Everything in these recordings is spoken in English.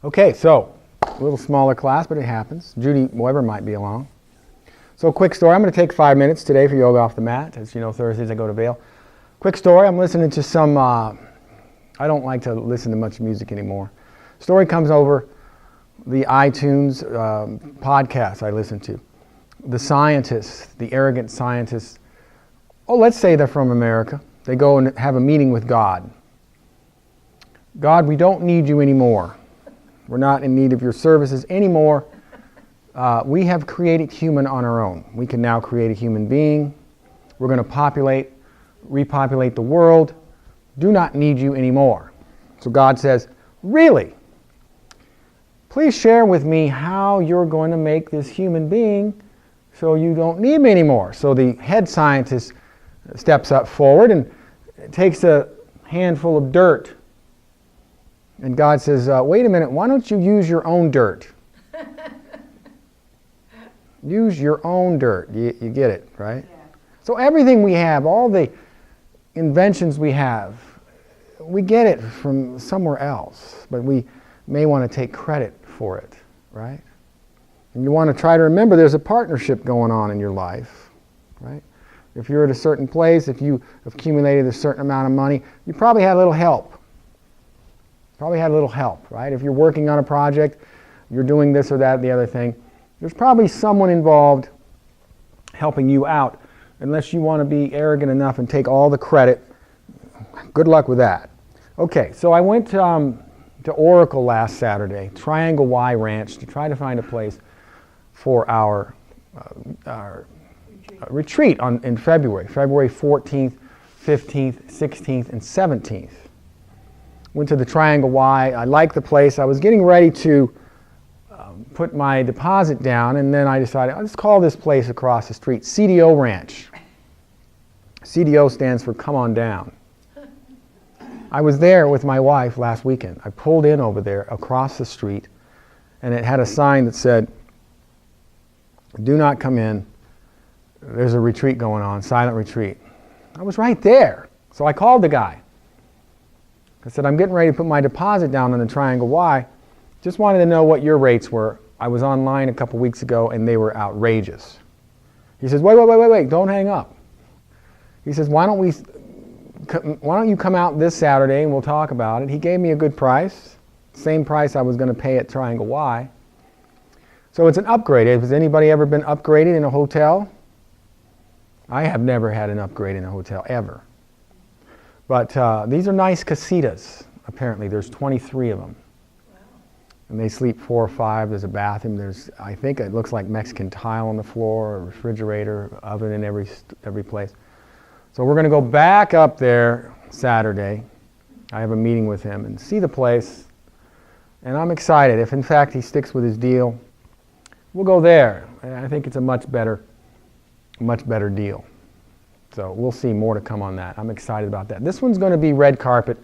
Okay, so a little smaller class, but it happens. Judy Weber might be along. So quick story. I'm going to take 5 minutes today for yoga off the mat. As you know, Thursdays I go to Vail. Quick story. I'm listening to some, I don't like to listen to much music anymore. Story comes over the iTunes podcast I listen to. The scientists, the arrogant scientists, let's say they're from America. They go and have a meeting with God. God, we don't need you anymore. We're not in need of your services anymore. We have created human on our own. We can now create a human being. We're going to repopulate the world. Do not need you anymore. So God says, really? Please share with me how you're going to make this human being so you don't need me anymore. So the head scientist steps up forward and takes a handful of dirt. And God says, wait a minute, why don't you use your own dirt? Use your own dirt. You get it, right? Yeah. So everything we have, all the inventions we have, we get it from somewhere else, but we may want to take credit for it, right? And you want to try to remember there's a partnership going on in your life, right? If you're at a certain place, if you have accumulated a certain amount of money, you probably had a little help. Right? If you're working on a project, you're doing this or that, the other thing, there's probably someone involved helping you out. Unless you want to be arrogant enough and take all the credit, good luck with that. Okay, so I went to Oracle last Saturday, Triangle Y Ranch, to try to find a place for our retreat in February 14th, 15th, 16th, and 17th. Went to the Triangle Y. I liked the place. I was getting ready to put my deposit down, and then I decided, let's call this place across the street CDO Ranch. CDO stands for Come On Down. I was there with my wife last weekend. I pulled in over there across the street, and it had a sign that said, do not come in. There's a retreat going on, silent retreat. I was right there. So I called the guy. I said, I'm getting ready to put my deposit down on the Triangle Y. Just wanted to know what your rates were. I was online a couple weeks ago and they were outrageous. He says, wait, don't hang up. He says, why don't you come out this Saturday and we'll talk about it. He gave me a good price, same price I was going to pay at Triangle Y. So it's an upgrade. Has anybody ever been upgraded in a hotel? I have never had an upgrade in a hotel, ever. But these are nice casitas, apparently. There's 23 of them. Wow. And they sleep 4 or 5. There's a bathroom. There's, I think it looks like Mexican tile on the floor, a refrigerator, oven in every place. So we're going to go back up there Saturday. I have a meeting with him and see the place. And I'm excited. If, in fact, he sticks with his deal, we'll go there. I think it's a much better deal. So we'll see more to come on that. I'm excited about that. This one's going to be red carpet.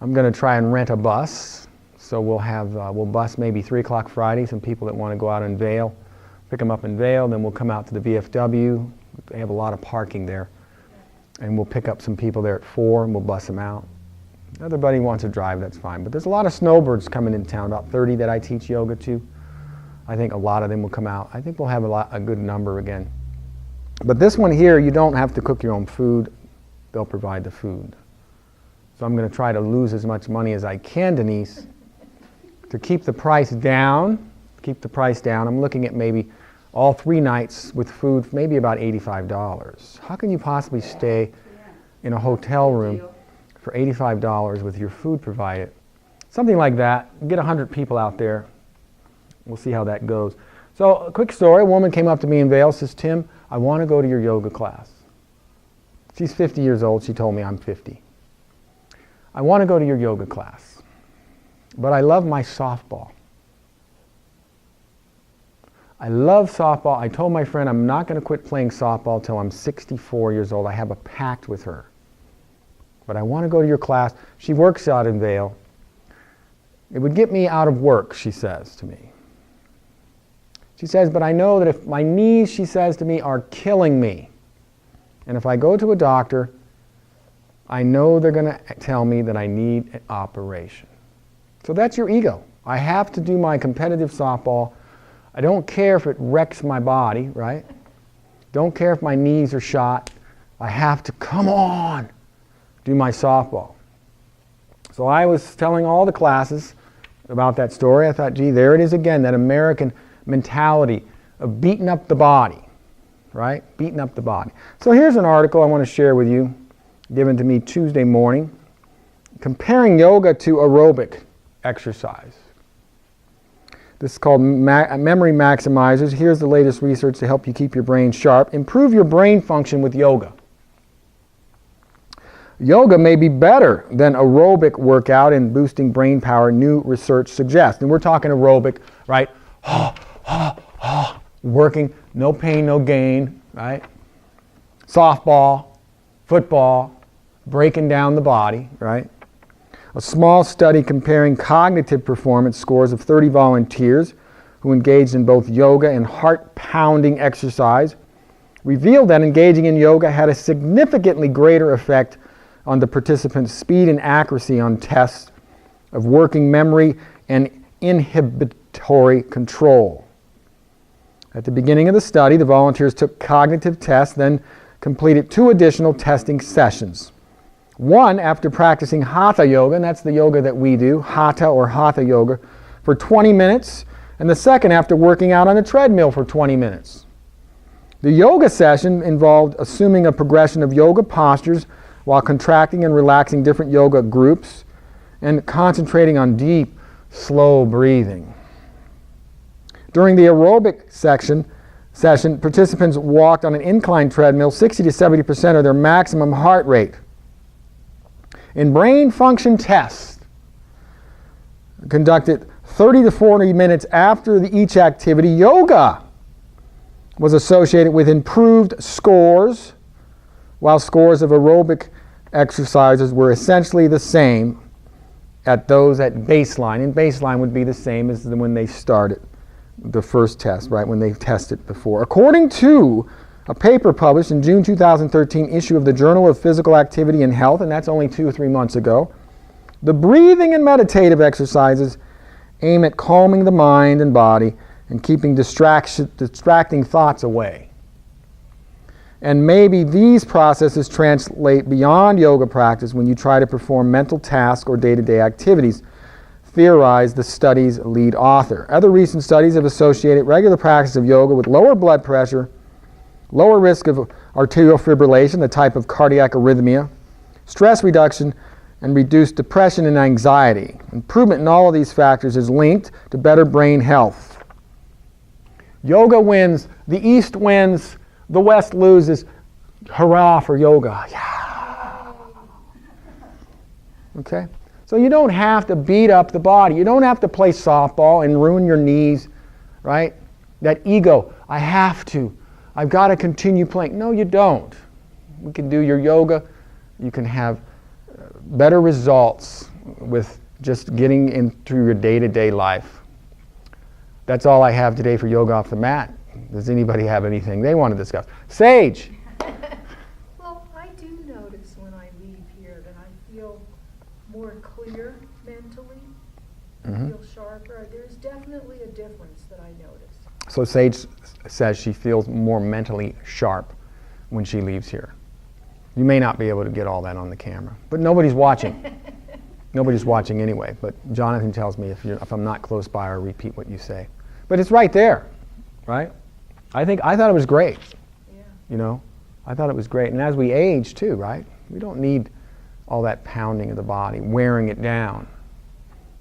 I'm going to try and rent a bus. So we'll bus maybe 3 o'clock Friday, some people that want to go out in Vail, pick them up in Vail, then we'll come out to the VFW. They have a lot of parking there. And we'll pick up some people there at 4 and we'll bus them out. Everybody wants to drive, that's fine. But there's a lot of snowbirds coming into town, about 30 that I teach yoga to. I think a lot of them will come out. I think we'll have a good number again. But this one here, you don't have to cook your own food. They'll provide the food. So I'm going to try to lose as much money as I can, Denise, to keep the price down. I'm looking at maybe all 3 nights with food, maybe about $85. How can you possibly stay in a hotel room for $85 with your food provided? Something like that. Get 100 people out there. We'll see how that goes. So a quick story. A woman came up to me in Vail, says, Tim, I want to go to your yoga class. She's 50 years old. She told me I'm 50. I want to go to your yoga class, but I love my softball. I love softball. I told my friend I'm not going to quit playing softball till I'm 64 years old. I have a pact with her. But I want to go to your class. She works out in Vail. It would get me out of work, she says to me. She says, but I know that if my knees, she says to me, are killing me, and if I go to a doctor, I know they're going to tell me that I need an operation. So that's your ego. I have to do my competitive softball. I don't care if it wrecks my body, right? Don't care if my knees are shot. I have to, come on, do my softball. So I was telling all the classes about that story. I thought, gee, there it is again, that American mentality of beating up the body, right? Beating up the body. So here's an article I want to share with you, given to me Tuesday morning, comparing yoga to aerobic exercise. This is called Memory Maximizers. Here's the latest research to help you keep your brain sharp. Improve your brain function with yoga. Yoga may be better than aerobic workout in boosting brain power, new research suggests. And we're talking aerobic, right? Working, no pain, no gain, right? Softball, football, breaking down the body, right? A small study comparing cognitive performance scores of 30 volunteers who engaged in both yoga and heart-pounding exercise revealed that engaging in yoga had a significantly greater effect on the participants' speed and accuracy on tests of working memory and inhibitory control. At the beginning of the study, the volunteers took cognitive tests, then completed 2 additional testing sessions. One after practicing Hatha Yoga, and that's the yoga that we do, Hatha or Hatha Yoga, for 20 minutes, and the second after working out on a treadmill for 20 minutes. The yoga session involved assuming a progression of yoga postures while contracting and relaxing different yoga groups and concentrating on deep, slow breathing. During the aerobic session, participants walked on an inclined treadmill 60 to 70% of their maximum heart rate. In brain function tests conducted 30 to 40 minutes after each activity, yoga was associated with improved scores, while scores of aerobic exercises were essentially the same at those at baseline. And baseline would be the same as when they started the first test, right, when they tested before. According to a paper published in June 2013 issue of the Journal of Physical Activity and Health, and that's only 2 or 3 months ago, the breathing and meditative exercises aim at calming the mind and body and keeping distracting thoughts away. And maybe these processes translate beyond yoga practice when you try to perform mental tasks or day-to-day activities, theorized the study's lead author. Other recent studies have associated regular practice of yoga with lower blood pressure, lower risk of arterial fibrillation, the type of cardiac arrhythmia, stress reduction, and reduced depression and anxiety. Improvement in all of these factors is linked to better brain health. Yoga wins, the East wins, the West loses. Hurrah for yoga. Yeah. Okay? So you don't have to beat up the body. You don't have to play softball and ruin your knees, right? That ego, I have to. I've got to continue playing. No, you don't. You can do your yoga. You can have better results with just getting into your day-to-day life. That's all I have today for Yoga Off the Mat. Does anybody have anything they want to discuss? Sage. Well, I do notice when I leave here that I feel more clear mentally. I feel sharper. There's definitely a difference that I notice. So Sage says she feels more mentally sharp when she leaves here. You may not be able to get all that on the camera, but nobody's watching. Nobody's watching anyway, but Jonathan tells me if I'm not close by, I'll repeat what you say. But it's right there, right? I thought it was great. Yeah. You know, I thought it was great. And as we age too, right? We don't need all that pounding of the body, wearing it down.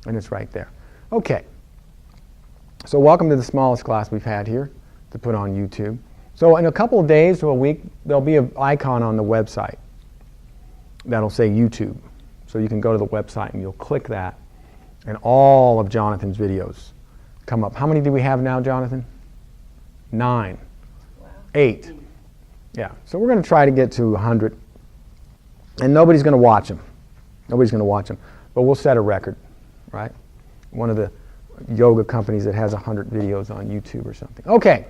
And it's right there. Okay. So welcome to the smallest class we've had here to put on YouTube. So in a couple of days to a week, there'll be an icon on the website that'll say YouTube. So you can go to the website and you'll click that, and all of Jonathan's videos come up. How many do we have now, Jonathan? 9. Wow. 8. Yeah. So we're going to try to get to 100. And nobody's going to watch them. Nobody's going to watch them. But we'll set a record, right? One of the yoga companies that has 100 videos on YouTube or something. Okay.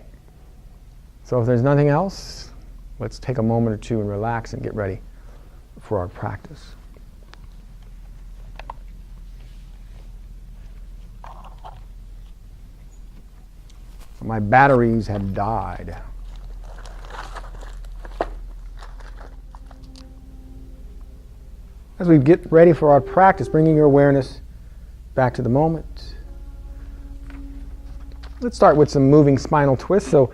So if there's nothing else, let's take a moment or two and relax and get ready for our practice. My batteries had died. As we get ready for our practice, bringing your awareness back to the moment. Let's start with some moving spinal twists. So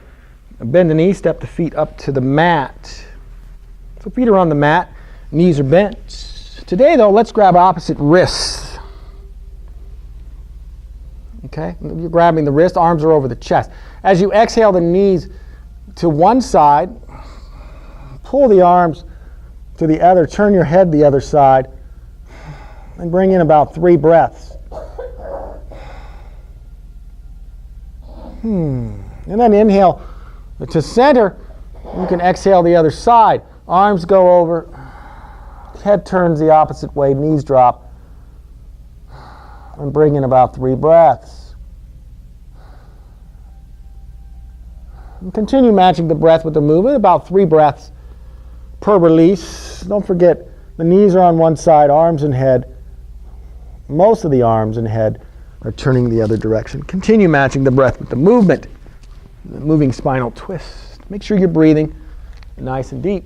bend the knees, step the feet up to the mat. So feet are on the mat, knees are bent. Today though, let's grab opposite wrists. Okay, you're grabbing the wrist, arms are over the chest. As you exhale the knees to one side, pull the arms to the other, turn your head the other side, and bring in about 3 breaths. And then inhale to center. You can exhale the other side. Arms go over, head turns the opposite way, knees drop, and bring in about 3 breaths. And continue matching the breath with the movement, about 3 breaths per release. Don't forget, the knees are on one side, arms and head. Most of the arms and head are turning the other direction. Continue matching the breath with the movement, the moving spinal twist. Make sure you're breathing nice and deep.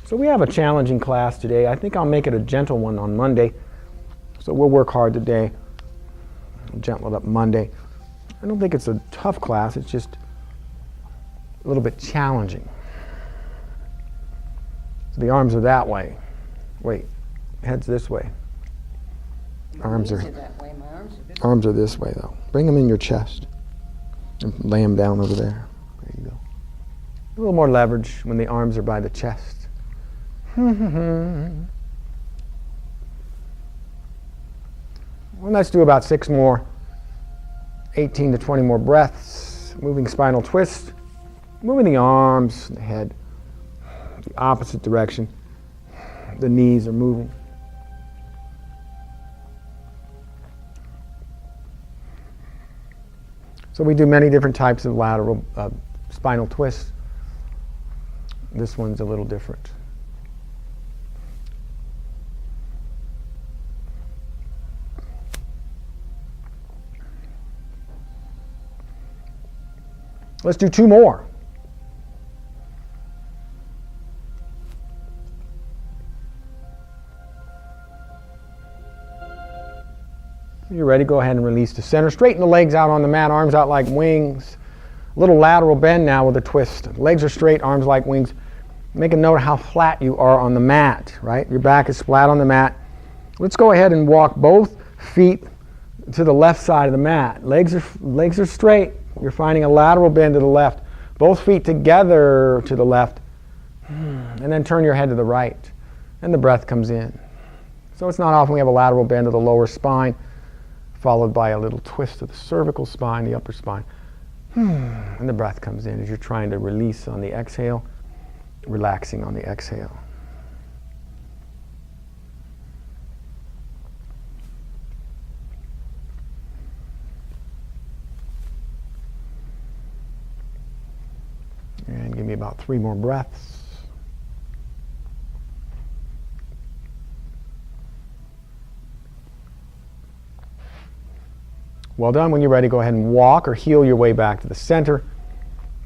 So we have a challenging class today. I think I'll make it a gentle one on Monday. So we'll work hard today. Gentle it up Monday. I don't think it's a tough class. It's just a little bit challenging. So the arms are that way. Wait, head's this way. Arms are that way. My arms are this way though. Bring them in your chest and lay them down over there. There you go. A little more leverage when the arms are by the chest. Well, let's do about 6 more, 18 to 20 more breaths. Moving spinal twist, moving the arms, the head, the opposite direction. The knees are moving. So we do many different types of lateral spinal twists. This one's a little different. Let's do 2 more. You're ready, go ahead and release to center. Straighten the legs out on the mat, arms out like wings. A little lateral bend now with a twist. Legs are straight, arms like wings. Make a note of how flat you are on the mat, right? Your back is flat on the mat. Let's go ahead and walk both feet to the left side of the mat. Legs are straight. You're finding a lateral bend to the left. Both feet together to the left. And then turn your head to the right. And the breath comes in. So it's not often we have a lateral bend to the lower spine, followed by a little twist of the cervical spine, the upper spine. And the breath comes in as you're trying to release on the exhale, relaxing on the exhale. And give me about 3 more breaths. Well done. When you're ready, go ahead and walk or heel your way back to the center,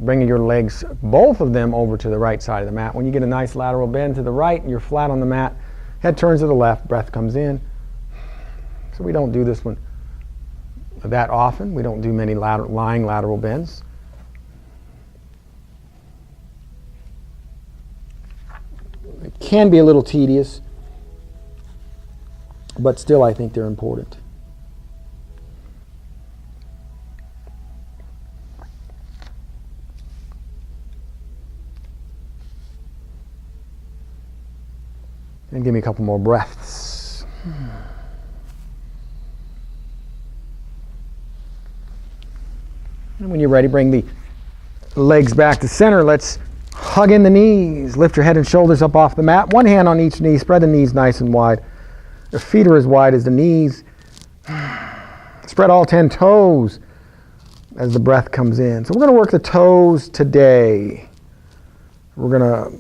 bringing your legs, both of them, over to the right side of the mat. When you get a nice lateral bend to the right and you're flat on the mat, head turns to the left, breath comes in. So we don't do this one that often. We don't do many lying lateral bends. It can be a little tedious, but still I think they're important. And give me a couple more breaths. And when you're ready, bring the legs back to center. Let's hug in the knees. Lift your head and shoulders up off the mat. One hand on each knee. Spread the knees nice and wide. The feet are as wide as the knees. Spread all 10 toes as the breath comes in. So we're going to work the toes today. We're going to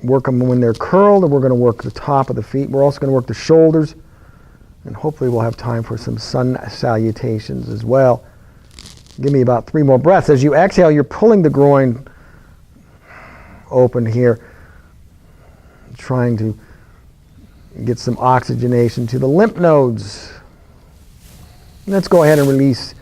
work them when they're curled, and we're going to work the top of the feet. We're also going to work the shoulders, and hopefully we'll have time for some sun salutations as well. Give me about 3 more breaths. As you exhale, you're pulling the groin open here, trying to get some oxygenation to the lymph nodes. Let's go ahead and release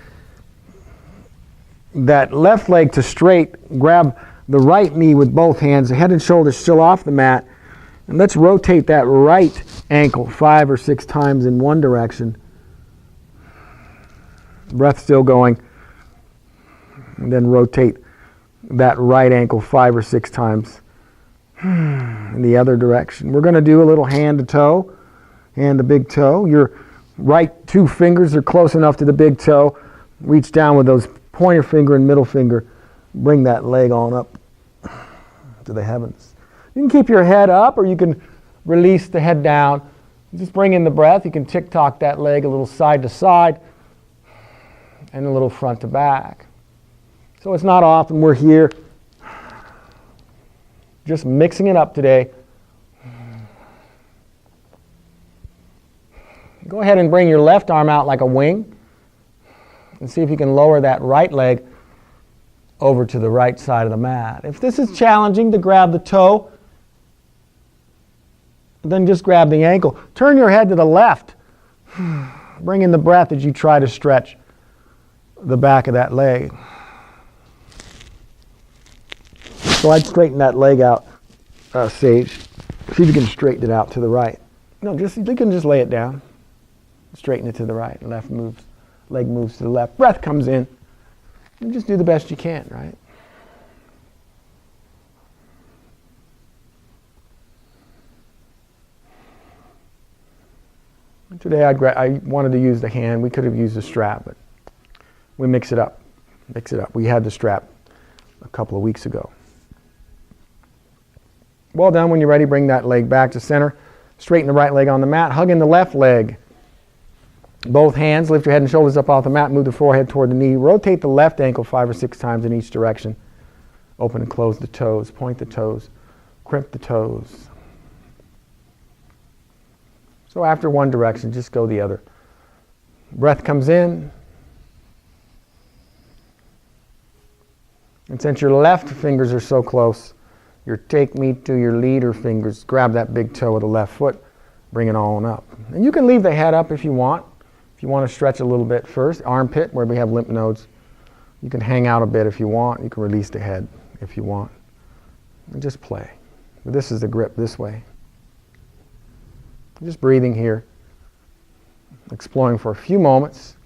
that left leg to straight. Grab the right knee with both hands, the head and shoulders still off the mat. And let's rotate that right ankle 5 or 6 times in one direction. Breath still going. And then rotate that right ankle 5 or 6 times in the other direction. We're going to do a little hand to toe, hand to big toe. Your right 2 fingers are close enough to the big toe. Reach down with those pointer finger and middle finger. Bring that leg on up to the heavens. You can keep your head up, or you can release the head down. Just bring in the breath. You can tick-tock that leg a little side to side and a little front to back. So it's not often we're here just mixing it up today. Go ahead and bring your left arm out like a wing and see if you can lower that right leg over to the right side of the mat. If this is challenging to grab the toe, then just grab the ankle. Turn your head to the left. Bring in the breath as you try to stretch the back of that leg. So I'd straighten that leg out, Sage. See if you can straighten it out to the right. No, you can just lay it down. Straighten it to the right. Left moves, leg moves to the left. Breath comes in. And just do the best you can, right? Today I wanted to use the hand. We could have used a strap, but we mix it up. Mix it up. We had the strap a couple of weeks ago. Well done. When you're ready, bring that leg back to center. Straighten the right leg on the mat. Hug in the left leg. Both hands, lift your head and shoulders up off the mat. Move the forehead toward the knee. Rotate the left ankle 5 or 6 times in each direction. Open and close the toes. Point the toes. Crimp the toes. So after one direction, just go the other. Breath comes in. And since your left fingers are so close, your take me to your leader fingers. Grab that big toe with the left foot. Bring it on up. And you can leave the head up if you want. If you want to stretch a little bit first, armpit where we have lymph nodes. You can hang out a bit if you want. You can release the head if you want. And just play. But this is the grip this way. Just breathing here. Exploring for a few moments.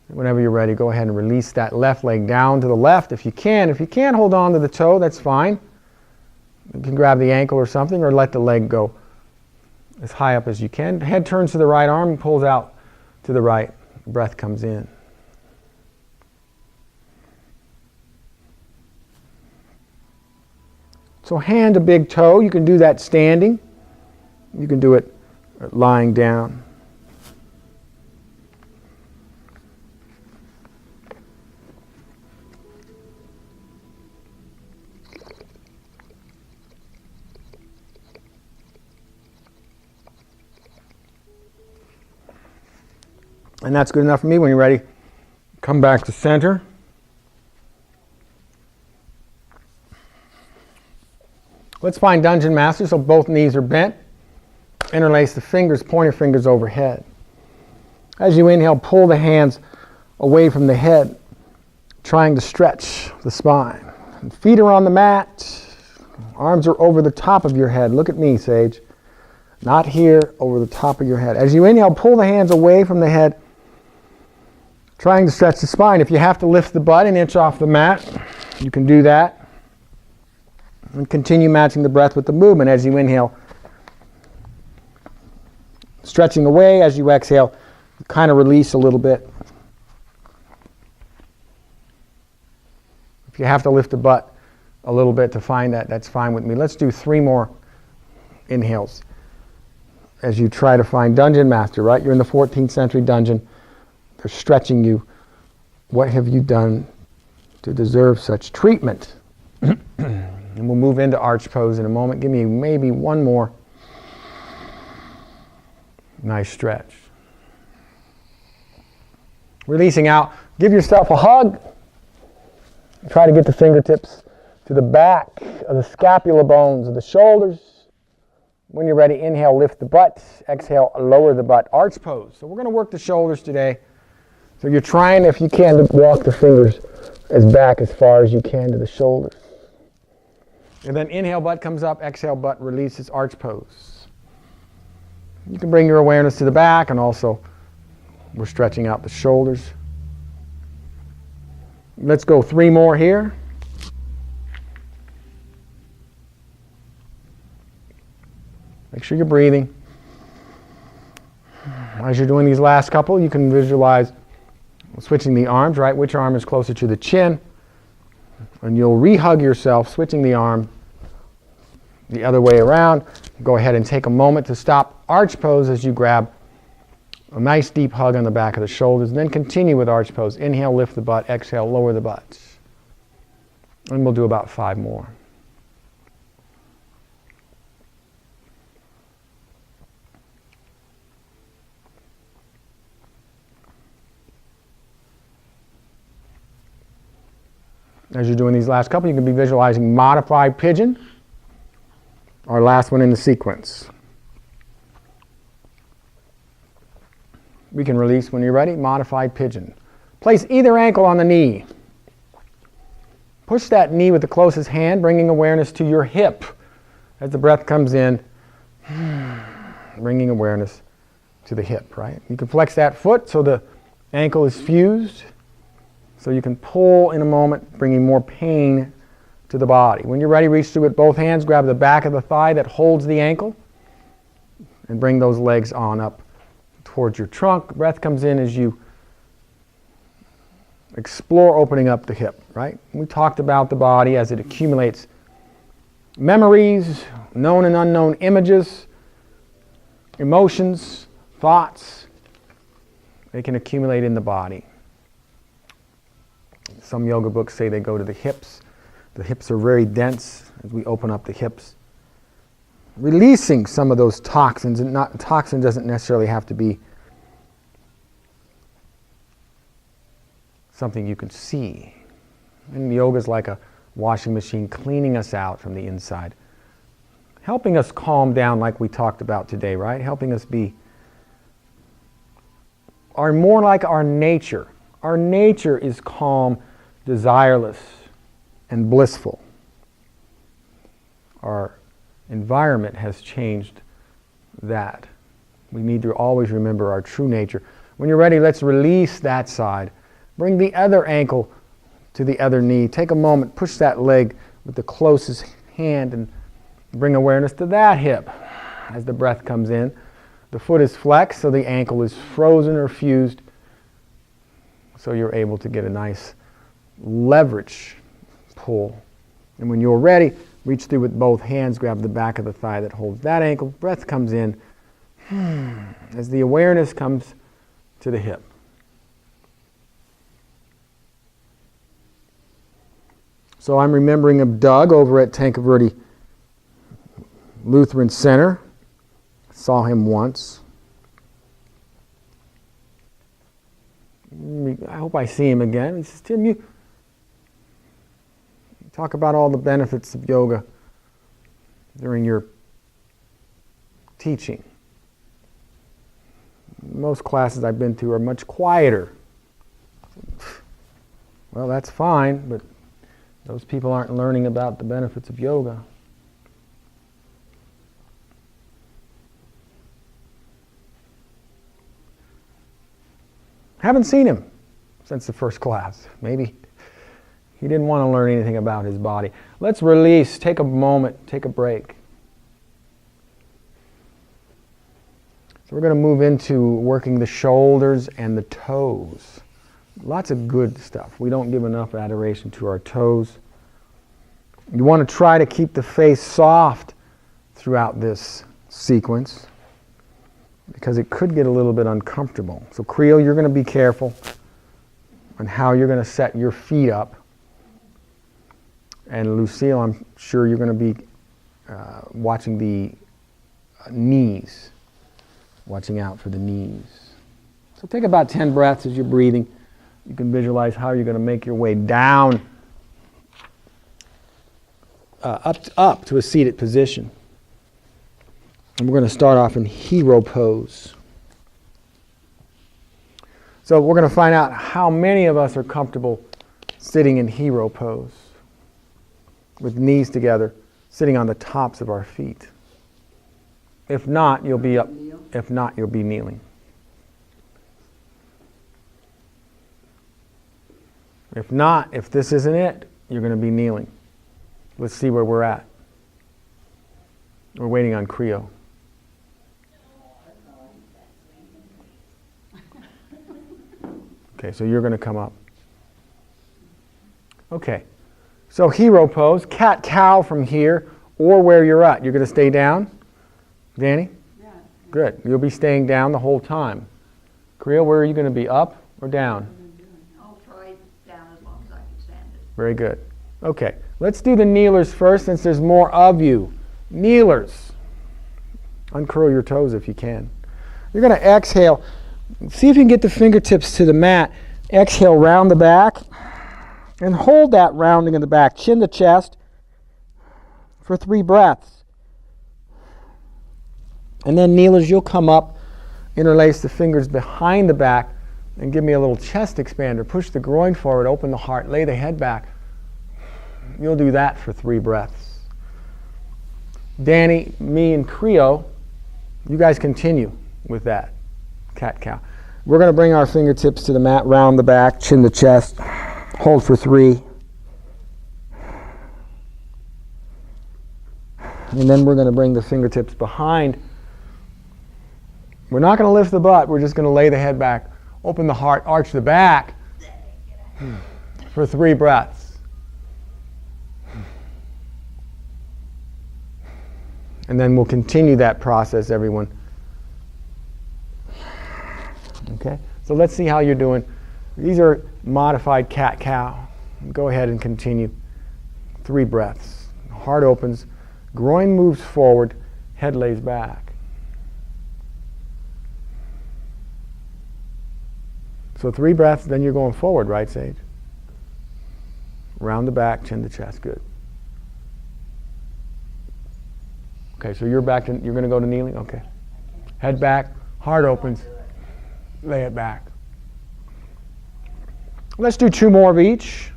Whenever you're ready, go ahead and release that left leg down to the left if you can. If you can't hold on to the toe, that's fine. You can grab the ankle or something, or let the leg go as high up as you can. Head turns to the right, arm pulls out to the right. Breath comes in. So hand to big toe. You can do that standing. You can do it lying down. And that's good enough for me. When you're ready, come back to center. Let's find Dungeon Master, so both knees are bent. Interlace the fingers, pointer fingers overhead. As you inhale, pull the hands away from the head, trying to stretch the spine. And feet are on the mat. Arms are over the top of your head. Look at me, Sage. Not here, over the top of your head. As you inhale, pull the hands away from the head, trying to stretch the spine. If you have to lift the butt an inch off the mat, you can do that. And continue matching the breath with the movement as you inhale. Stretching away as you exhale, kind of release a little bit. If you have to lift the butt a little bit to find that, that's fine with me. Let's do 3 more inhales as you try to find Dungeon Master, right? You're in the 14th century dungeon. They're stretching you. What have you done to deserve such treatment. And we'll move into arch pose in a moment. Give me maybe one more nice stretch. Releasing out. Give yourself a hug. Try to get the fingertips to the back of the scapular bones of the shoulders. When you're ready, inhale, lift the butt. Exhale, lower the butt. Arch pose. So we're going to work the shoulders today. So you're trying, if you can, to walk the fingers as far as you can to the shoulders. And then inhale, butt comes up. Exhale, butt releases, arch pose. You can bring your awareness to the back, and also we're stretching out the shoulders. Let's go 3 more here. Make sure you're breathing. As you're doing these last couple, you can visualize switching the arms, right? Which arm is closer to the chin? And you'll re-hug yourself, switching the arm the other way around. Go ahead and take a moment to stop arch pose as you grab a nice deep hug on the back of the shoulders. And then continue with arch pose. Inhale, lift the butt. Exhale, lower the butt. And we'll do about 5 more. As you're doing these last couple, you can be visualizing modified pigeon, our last one in the sequence. We can release when you're ready, modified pigeon. Place either ankle on the knee. Push that knee with the closest hand, bringing awareness to your hip. As the breath comes in, bringing awareness to the hip, right? You can flex that foot so the ankle is fused. So you can pull in a moment, bringing more pain to the body. When you're ready, reach through with both hands, grab the back of the thigh that holds the ankle, and bring those legs on up towards your trunk. Breath comes in as you explore opening up the hip, right? We talked about the body as it accumulates memories, known and unknown images, emotions, thoughts. They can accumulate in the body. Some yoga books say they go to the hips. The hips are very dense as we open up the hips. Releasing some of those toxins, and toxin doesn't necessarily have to be something you can see. And yoga is like a washing machine cleaning us out from the inside. Helping us calm down like we talked about today, right? Helping us are more like our nature. Our nature is calm, desireless, and blissful. Our environment has changed that. We need to always remember our true nature. When you're ready, let's release that side. Bring the other ankle to the other knee. Take a moment, push that leg with the closest hand and bring awareness to that hip. As the breath comes in, the foot is flexed so the ankle is frozen or fused, so you're able to get a nice leverage pull. And when you're ready, reach through with both hands, grab the back of the thigh that holds that ankle. Breath comes in as the awareness comes to the hip. So I'm remembering of Doug over at Tankerverde Lutheran Center. Saw him once. I hope I see him again. He says, Tim, you talk about all the benefits of yoga during your teaching. Most classes I've been to are much quieter. Well, that's fine, but those people aren't learning about the benefits of yoga. Haven't seen him since the first class. Maybe he didn't want to learn anything about his body. Let's release, take a moment, take a break. So we're going to move into working the shoulders and the toes. Lots of good stuff. We don't give enough adoration to our toes. You want to try to keep the face soft throughout this sequence, because it could get a little bit uncomfortable. So Creel, you're going to be careful on how you're going to set your feet up. And Lucille, I'm sure you're going to be watching the knees, watching out for the knees. So take about 10 breaths as you're breathing. You can visualize how you're going to make your way down, up to a seated position. And we're going to start off in hero pose. So we're going to find out how many of us are comfortable sitting in hero pose, with knees together, sitting on the tops of our feet. If not, you'll be up. If not, you'll be kneeling. If not, if this isn't it, you're going to be kneeling. Let's see where we're at. We're waiting on Creo. Okay, so you're going to come up. Okay, so hero pose, cat-cow from here, or where you're at. You're going to stay down? Danny? Yeah. Good. You'll be staying down the whole time. Creo, where are you going to be, up or down? I'll try down as long as I can stand it. Very good. Okay, let's do the kneelers first since there's more of you. Kneelers. Uncurl your toes if you can. You're going to exhale. See if you can get the fingertips to the mat. Exhale, round the back. And hold that rounding in the back, chin to chest, for 3 breaths. And then kneelers, you'll come up, interlace the fingers behind the back, and give me a little chest expander. Push the groin forward, open the heart, lay the head back. You'll do that for 3 breaths. Danny, me, and Creo, you guys continue with that. Cat-cow. We're going to bring our fingertips to the mat, round the back, chin to chest. Hold for 3. And then we're going to bring the fingertips behind. We're not going to lift the butt. We're just going to lay the head back, open the heart, arch the back for 3 breaths. And then we'll continue that process, everyone. Okay? So let's see how you're doing. These are modified cat-cow. Go ahead and continue. 3 breaths. Heart opens, groin moves forward, head lays back. So 3 breaths, then you're going forward, right, Sage? Round the back, chin to chest. Good. Okay, so you're back to, you're going to go to kneeling? Okay. Head back, heart opens, lay it back. Let's do 2 more of each.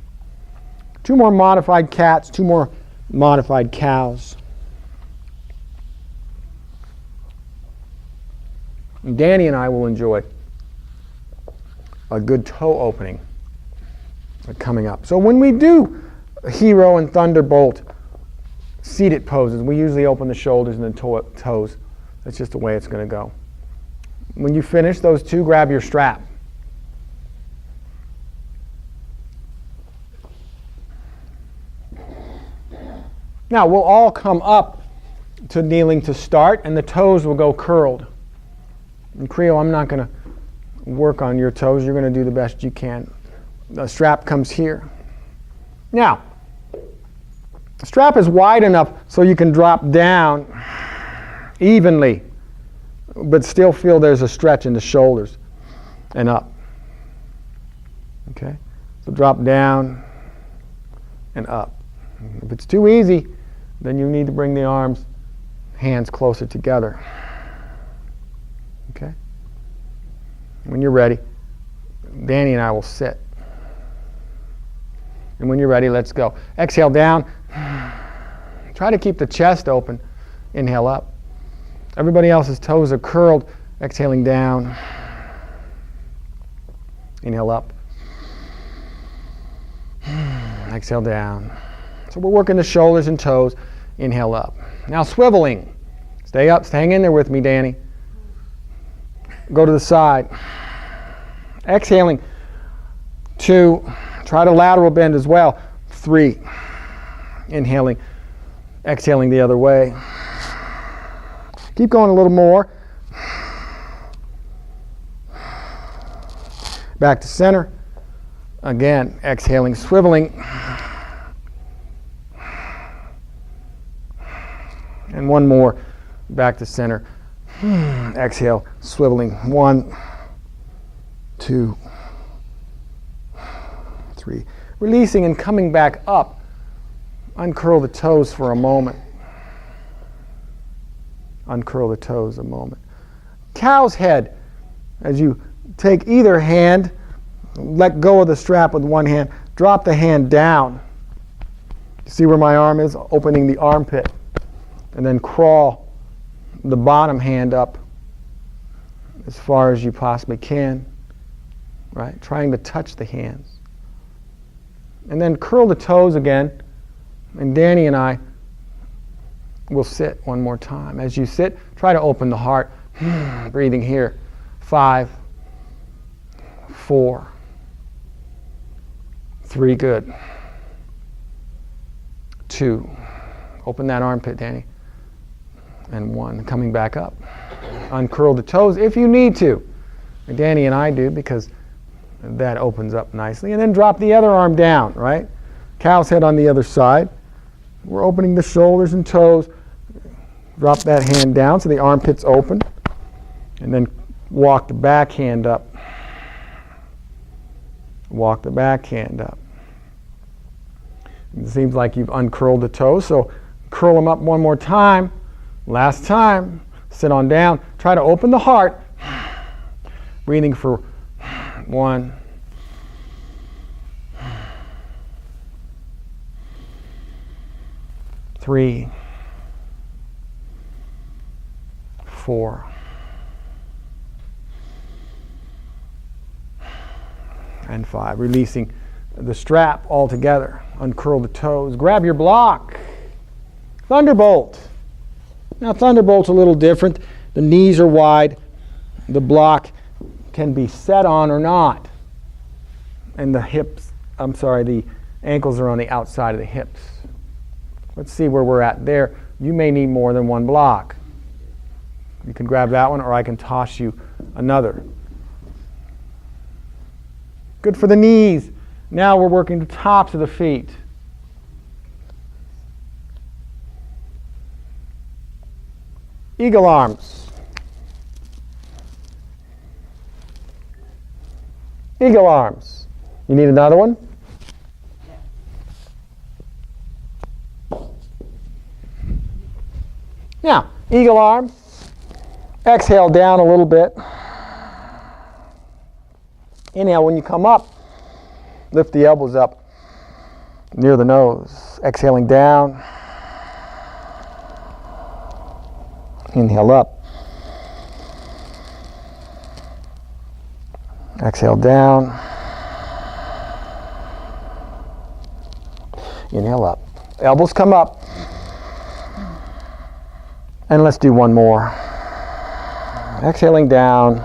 2 more modified cats, 2 more modified cows. And Danny and I will enjoy a good toe opening coming up. So when we do hero and thunderbolt seated poses, we usually open the shoulders and the toes. That's just the way it's going to go. When you finish those 2, grab your strap. Now, we'll all come up to kneeling to start, and the toes will go curled. And Creo, I'm not going to work on your toes. You're going to do the best you can. The strap comes here. Now, the strap is wide enough so you can drop down evenly, but still feel there's a stretch in the shoulders and up. Okay? So drop down and up. If it's too easy, then you need to bring the arms, hands closer together. Okay? When you're ready, Danny and I will sit. And when you're ready, let's go. Exhale down. Try to keep the chest open. Inhale up. Everybody else's toes are curled. Exhaling down. Inhale up. Exhale down. So we're working the shoulders and toes. Inhale up. Now swiveling. Stay up. Hang in there with me, Danny. Go to the side. Exhaling. 2. Try to lateral bend as well. 3. Inhaling. Exhaling the other way. Keep going a little more. Back to center. Again, exhaling, swiveling. And one more, back to center. Exhale, swiveling. 1, 2, 3. Releasing and coming back up. Uncurl the toes for a moment. Uncurl the toes a moment. Cow's head. As you take either hand, let go of the strap with one hand, drop the hand down. See where my arm is? Opening the armpit. And then crawl the bottom hand up as far as you possibly can. Right? Trying to touch the hands. And then curl the toes again. And Danny and I will sit one more time. As you sit, try to open the heart. Breathing here. 5, 4, 3, good. 2, open that armpit, Danny. And 1, coming back up. Uncurl the toes if you need to. And Danny and I do, because that opens up nicely. And then drop the other arm down, right? Cow's head on the other side. We're opening the shoulders and toes. Drop that hand down so the armpit's open. And then walk the back hand up. Walk the back hand up. It seems like you've uncurled the toes, so curl them up one more time. Last time. Sit on down. Try to open the heart. Breathing for 1, 3, 4, and 5. Releasing the strap altogether. Uncurl the toes. Grab your block. Thunderbolt. Now Thunderbolt's a little different. The knees are wide. The block can be set on or not. And the ankles are on the outside of the hips. Let's see where we're at there. You may need more than one block. You can grab that one, or I can toss you another. Good for the knees. Now we're working the tops of the feet. Eagle arms. Eagle arms. You need another one? Now, eagle arms. Exhale down a little bit. Inhale, when you come up, lift the elbows up near the nose. Exhaling down. Inhale up. Exhale down. Inhale up. Elbows come up. And let's do one more. Exhaling down.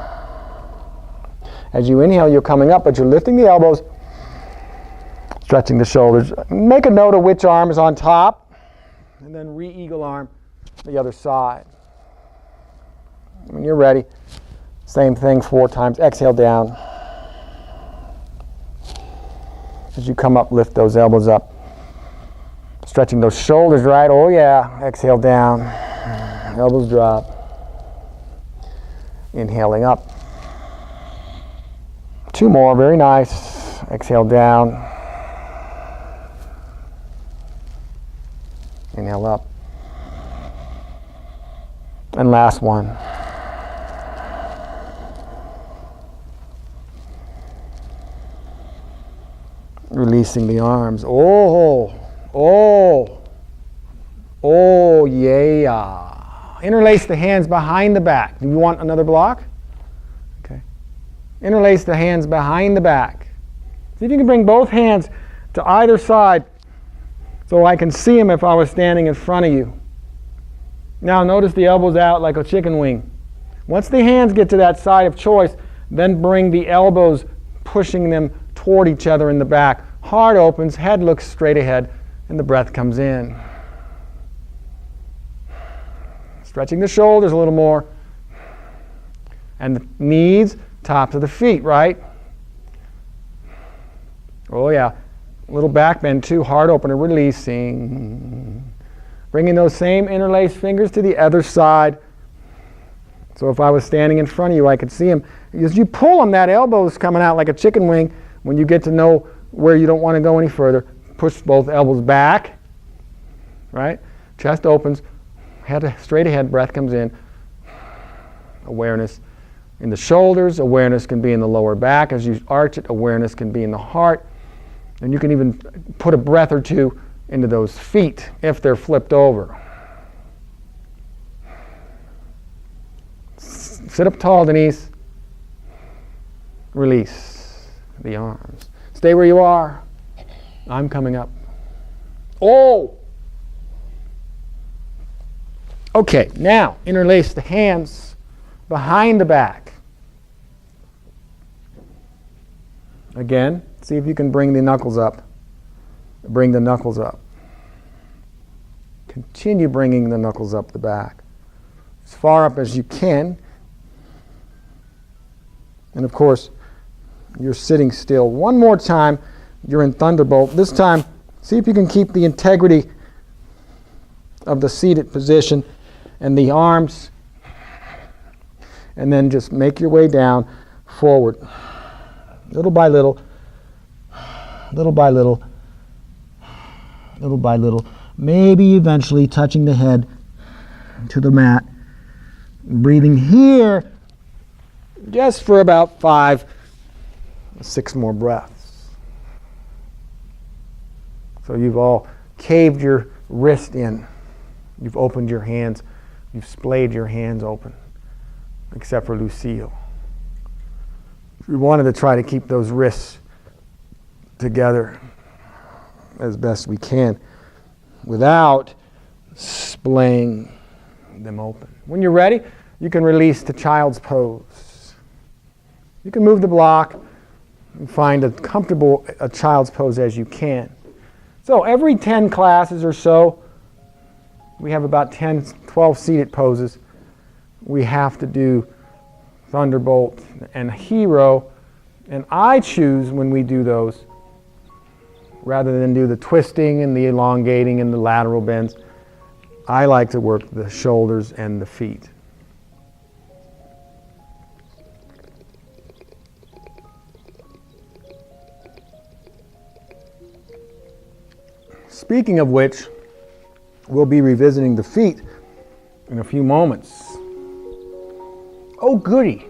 As you inhale, you're coming up, but you're lifting the elbows, stretching the shoulders. Make a note of which arm is on top, and then re-eagle arm the other side. When you're ready, same thing 4 times. Exhale down. As you come up, lift those elbows up. Stretching those shoulders, right? Oh yeah. Exhale down. Elbows drop. Inhaling up. 2 more, very nice. Exhale down. Inhale up. And last one. Releasing the arms. Oh, yeah. Interlace the hands behind the back. Do you want another block? Okay. Interlace the hands behind the back. See if you can bring both hands to either side so I can see them if I was standing in front of you. Now notice the elbows out like a chicken wing. Once the hands get to that side of choice, then bring the elbows, pushing them toward each other in the back. Heart opens, head looks straight ahead, and the breath comes in. Stretching the shoulders a little more. And the knees, tops of the feet, right? Oh yeah. A little back bend too, heart opener, releasing. Bringing those same interlaced fingers to the other side. So if I was standing in front of you, I could see them. As you pull them, that elbow is coming out like a chicken wing. When you get to know where you don't want to go any further, push both elbows back, right? Chest opens, head straight ahead, breath comes in. Awareness in the shoulders, awareness can be in the lower back. As you arch it, awareness can be in the heart. And you can even put a breath or two into those feet if they're flipped over. Sit up tall, Denise. Release the arms. Stay where you are. I'm coming up. Oh! Okay, now interlace the hands behind the back. Again, see if you can bring the knuckles up. Bring the knuckles up. Continue bringing the knuckles up the back. As far up as you can. And of course, you're sitting still. One more time, you're in Thunderbolt. This time, see if you can keep the integrity of the seated position and the arms. And then just make your way down, forward. Little by little, little by little, little by little. Maybe eventually touching the head to the mat. Breathing here just for about 5, 6 more breaths. So you've all caved your wrist in. You've opened your hands. You've splayed your hands open, except for Lucille. We wanted to try to keep those wrists together as best we can without splaying them open. When you're ready, you can release to child's pose. You can move the block and find a comfortable child's pose as you can. So every 10 classes or so, we have about 10, 12 seated poses. We have to do Thunderbolt and Hero, and I choose when we do those, rather than do the twisting and the elongating and the lateral bends, I like to work the shoulders and the feet. Speaking of which, we'll be revisiting the feet in a few moments. Oh, goody.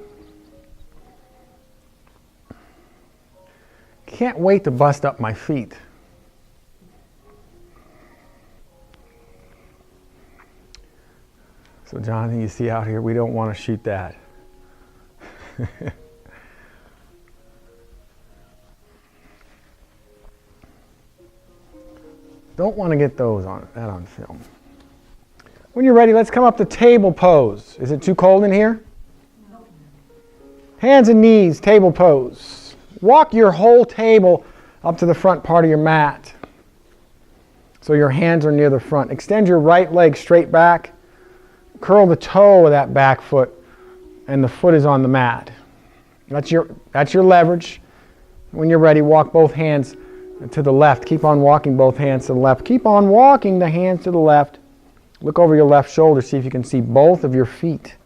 Can't wait to bust up my feet. So Jonathan, you see out here, we don't want to shoot that. Don't want to get that on film. When you're ready, let's come up to table pose. Is it too cold in here? No. Hands and knees, table pose. Walk your whole table up to the front part of your mat. So your hands are near the front. Extend your right leg straight back. Curl the toe of that back foot, and the foot is on the mat. That's your leverage. When you're ready, walk both hands to the left. Keep on walking both hands to the left. Keep on walking the hands to the left. Look over your left shoulder. See if you can see both of your feet.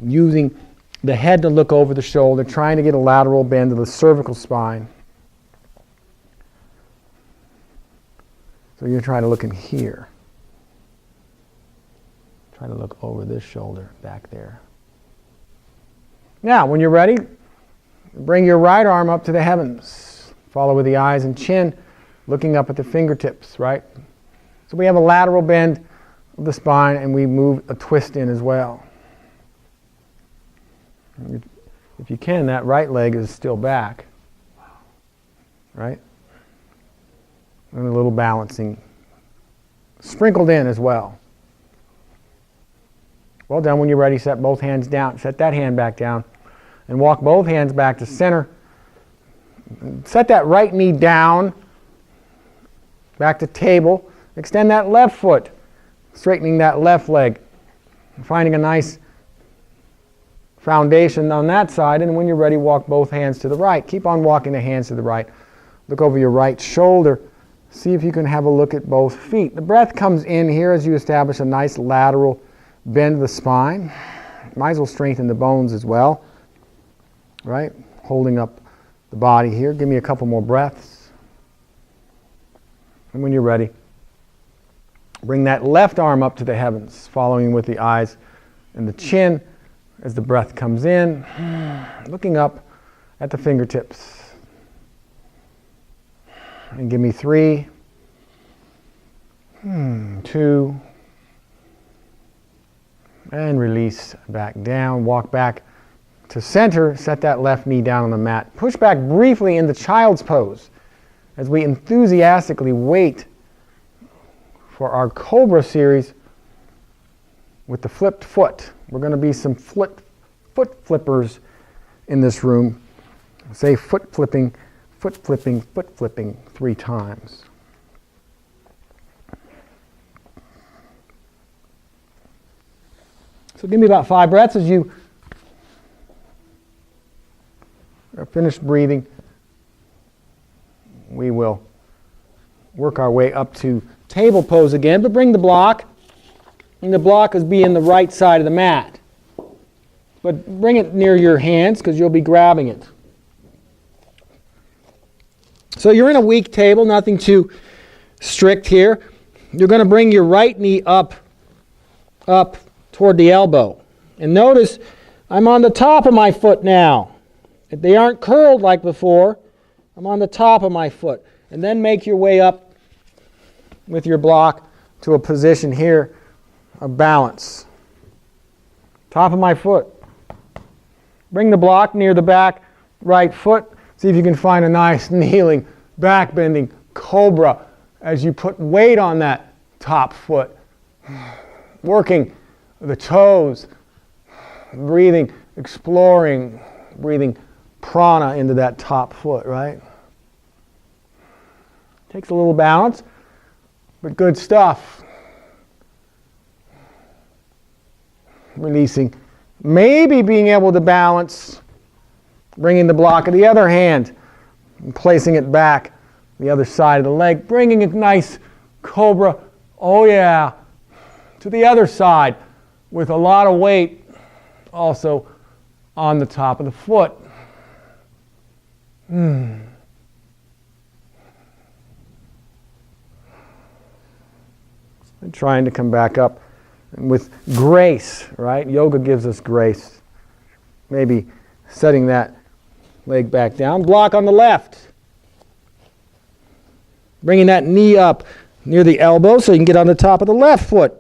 Using the head to look over the shoulder, trying to get a lateral bend to the cervical spine. So you're trying to look in here. Try to look over this shoulder back there. Now, when you're ready, bring your right arm up to the heavens. Follow with the eyes and chin, looking up at the fingertips, right? So we have a lateral bend of the spine, and we move a twist in as well. If you can, that right leg is still back, right? And a little balancing sprinkled in as well. Well done. When you're ready, set both hands down. Set that hand back down and walk both hands back to center. Set that right knee down, back to table. Extend that left foot, straightening that left leg, finding a nice foundation on that side. And when you're ready, walk both hands to the right. Keep on walking the hands to the right. Look over your right shoulder. See if you can have a look at both feet. The breath comes in here as you establish a nice lateral bend of the spine. Might as well strengthen the bones as well, right? Holding up the body here. Give me a couple more breaths. And when you're ready, bring that left arm up to the heavens, following with the eyes and the chin as the breath comes in, looking up at the fingertips. And give me 3, 2, and release back down. Walk back to center. Set that left knee down on the mat. Push back briefly into child's pose as we enthusiastically wait for our Cobra series with the flipped foot. We're going to be some foot flippers in this room. Say foot flipping, foot flipping, foot flipping 3 times. So give me about 5 breaths as you are finished breathing. We will work our way up to table pose again, but bring the block, and the block is be in the right side of the mat. But bring it near your hands because you'll be grabbing it. So you're in a weak table, nothing too strict here. You're going to bring your right knee up toward the elbow. And notice I'm on the top of my foot now. If they aren't curled like before, I'm on the top of my foot. And then make your way up with your block to a position here of balance. Top of my foot. Bring the block near the back right foot. See if you can find a nice kneeling, back bending cobra as you put weight on that top foot. Working the toes, breathing, exploring, breathing prana into that top foot, right? Takes a little balance, but good stuff. Releasing. Maybe being able to balance, bringing the block of the other hand, and placing it back the other side of the leg, bringing a nice cobra, oh yeah, to the other side with a lot of weight also on the top of the foot. And trying to come back up with grace, right? Yoga gives us grace. Maybe setting that leg back down. Block on the left. Bringing that knee up near the elbow so you can get on the top of the left foot.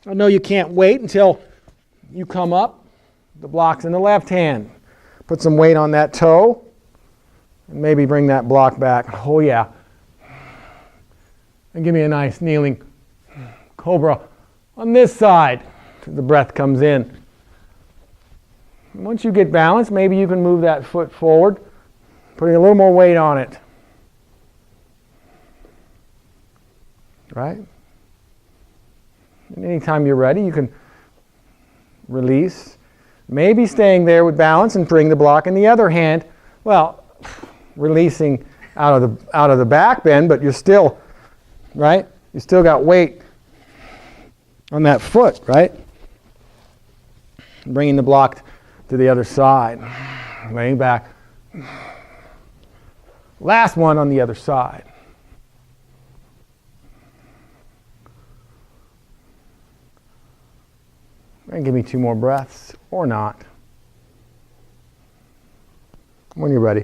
I know you can't wait until you come up. The block's in the left hand. Put some weight on that toe. And maybe bring that block back. Oh yeah. And give me a nice kneeling cobra on this side. The breath comes in. Once you get balanced, maybe you can move that foot forward, putting a little more weight on it. Right? And anytime you're ready, you can release. Maybe staying there with balance and bring the block in the other hand. Well, releasing out of the back bend, but you're still, right? You still got weight on that foot, right? Bringing the block to the other side. Laying back. Last one on the other side. And give me 2 more breaths, or not. When you're ready,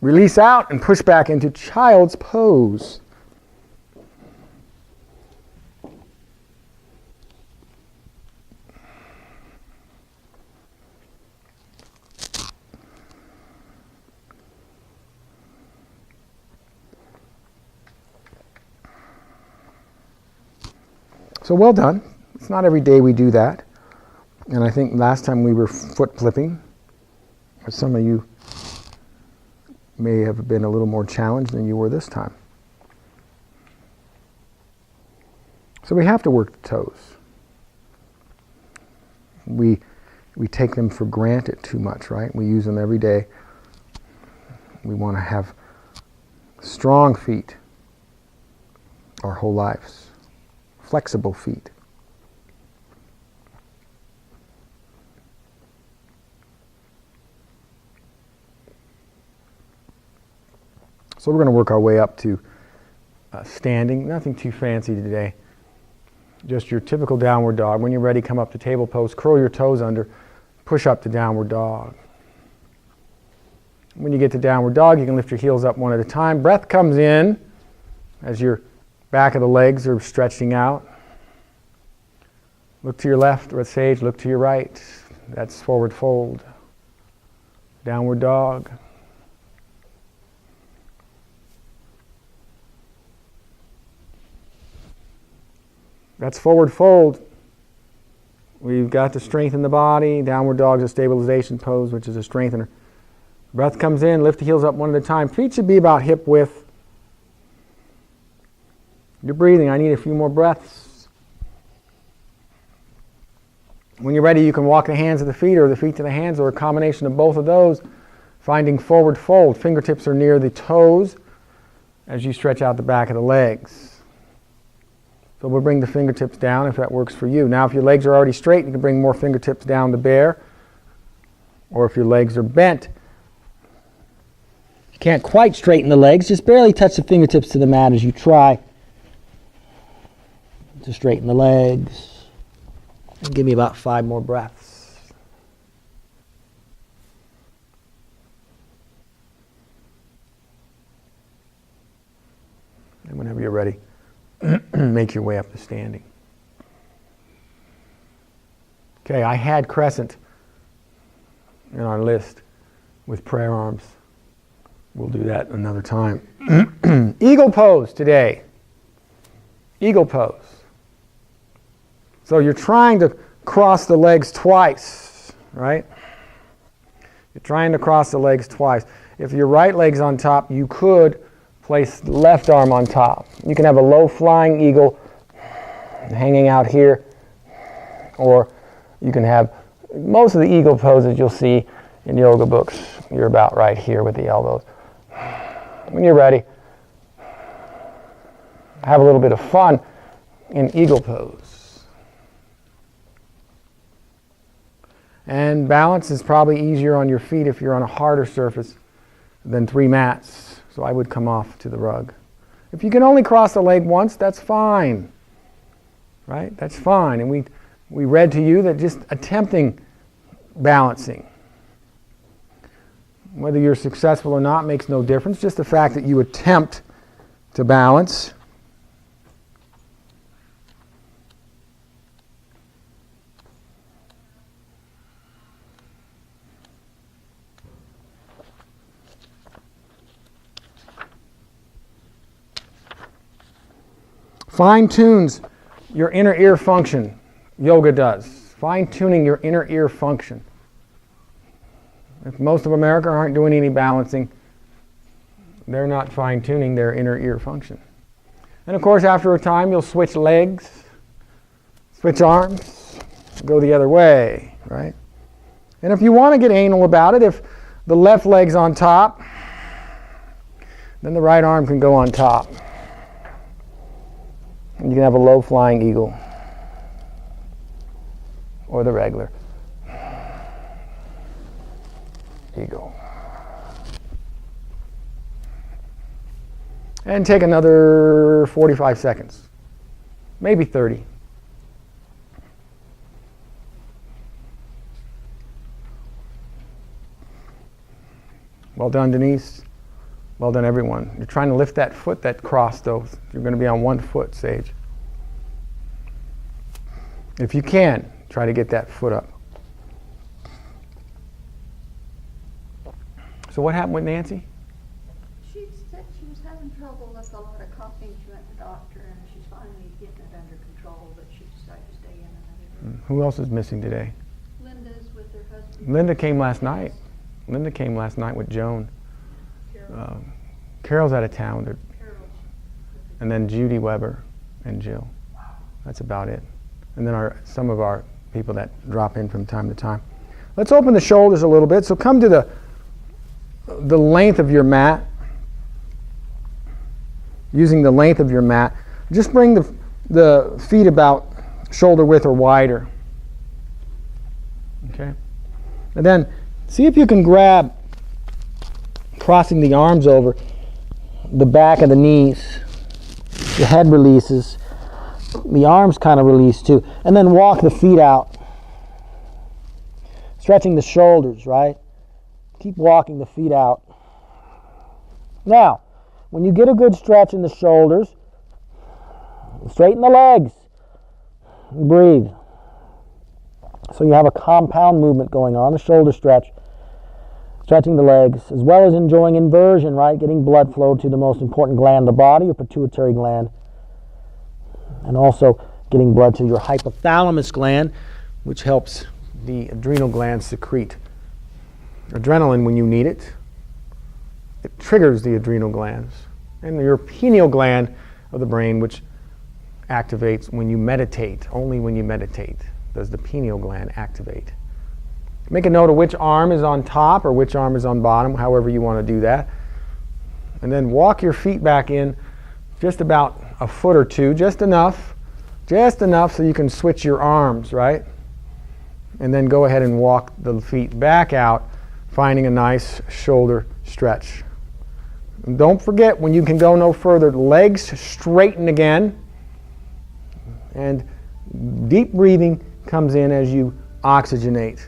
release out and push back into child's pose. So well done. It's not every day we do that. And I think last time we were foot flipping, some of you may have been a little more challenged than you were this time. So we have to work the toes. We take them for granted too much, right? We use them every day. We want to have strong feet, our whole lives. Flexible feet. So we're going to work our way up to standing. Nothing too fancy today. Just your typical downward dog. When you're ready, come up to table pose, curl your toes under, push up to downward dog. When you get to downward dog, you can lift your heels up one at a time. Breath comes in as your back of the legs are stretching out. Look to your left, or sage, look to your right. That's forward fold. Downward dog. That's forward fold. We've got to strengthen the body. Downward dog is a stabilization pose, which is a strengthener. Breath comes in, lift the heels up one at a time. Feet should be about hip width. You're breathing. I need a few more breaths. When you're ready, you can walk the hands to the feet or the feet to the hands or a combination of both of those, finding forward fold. Fingertips are near the toes as you stretch out the back of the legs. So we'll bring the fingertips down if that works for you. Now if your legs are already straight, you can bring more fingertips down to bear. Or if your legs are bent, you can't quite straighten the legs, just barely touch the fingertips to the mat as you try to straighten the legs. And give me about 5 more breaths. And whenever you're ready, make your way up to standing. Okay, I had crescent in our list with prayer arms. We'll do that another time. Eagle pose today. Eagle pose. So you're trying to cross the legs twice, right? You're trying to cross the legs twice. If your right leg's on top, you could place the left arm on top. You can have a low flying eagle hanging out here, or you can have most of the eagle poses you'll see in yoga books. You're about right here with the elbows. When you're ready, have a little bit of fun in eagle pose. And balance is probably easier on your feet if you're on a harder surface than 3 mats. So I would come off to the rug. If you can only cross the leg once, that's fine. Right? That's fine. And we read to you that just attempting balancing, whether you're successful or not, makes no difference. Just the fact that you attempt to balance. Fine-tunes your inner ear function. Yoga does. Fine-tuning your inner ear function. If most of America aren't doing any balancing, they're not fine-tuning their inner ear function. And of course, after a time, you'll switch legs, switch arms, go the other way, right? And if you want to get anal about it, if the left leg's on top, then the right arm can go on top. And you can have a low flying eagle or the regular eagle. And take another 45 seconds, maybe 30. Well done, Denise. Well done, everyone. You're trying to lift that foot that crossed, though. You're going to be on one foot, Sage. If you can, try to get that foot up. So what happened with Nancy? She said she was having trouble with a lot of coughing. She went to the doctor, and she's finally getting it under control, but she decided to stay in another day. Who else is missing today? Linda's with her husband. Linda came last night. Linda came last night with Joan. Carol's out of town. And then Judy Weber and Jill. That's about it. And then some of our people that drop in from time to time. Let's open the shoulders a little bit. So come to the length of your mat. Using the length of your mat, Just bring the feet about shoulder width or wider. Okay? And then see if you can grab, crossing the arms over, the back of the knees. The head releases. The arms kind of release too. And then walk the feet out. Stretching the shoulders, right? Keep walking the feet out. Now, when you get a good stretch in the shoulders, straighten the legs. Breathe. So you have a compound movement going on, the shoulder stretch, stretching the legs, as well as enjoying inversion, right? Getting blood flow to the most important gland of the body, your pituitary gland, and also getting blood to your hypothalamus gland, which helps the adrenal gland secrete adrenaline when you need it. It triggers the adrenal glands. And your pineal gland of the brain, which activates when you meditate. Only when you meditate does the pineal gland activate. Make a note of which arm is on top or which arm is on bottom, however you want to do that. And then walk your feet back in just about a foot or two, just enough so you can switch your arms, right? And then go ahead and walk the feet back out, finding a nice shoulder stretch. And don't forget, when you can go no further, legs straighten again. And deep breathing comes in as you oxygenate